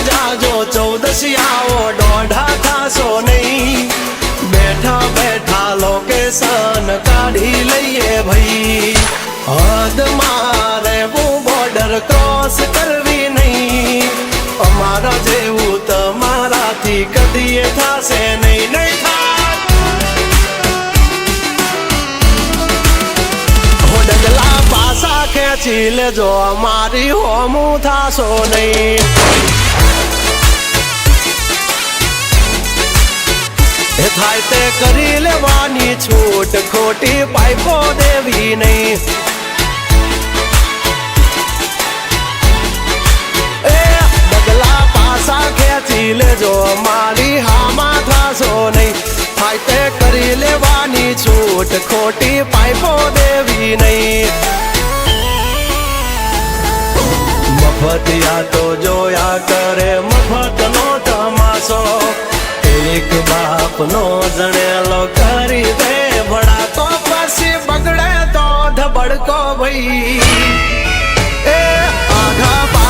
જાજો ચૌદસિયાઓ દોઢા થાશો નહીં બેઠા બેઠા લોકેશન કાઢી લઈએ ભાઈ હદ રહેવું બોર્ડર ક્રોસ કરવી નહીં અમારા જેવું તમારાથી કદીએ થાશે નહીં નહીં ડગલા પાસા ખેંચી લેજો અમારી હોમું થાશો નહીં એ થાય તે કરી લેવાની છૂટ ખોટી પાઇપો દેવી નહીં એ ડગલા પાસા ખેંચી લેજો અમારી હામાં થાશો નહીં થાય તે કરી લેવાની છૂટ ખોટી પાઇપો દેવી નહીં મફતિયા તો જોયા કરે મફતનો તમાશો એક બાપનો જણેલો કરી દે ભડા તો પછી બગડે તો ધબડકો ભાઈ એ આઘા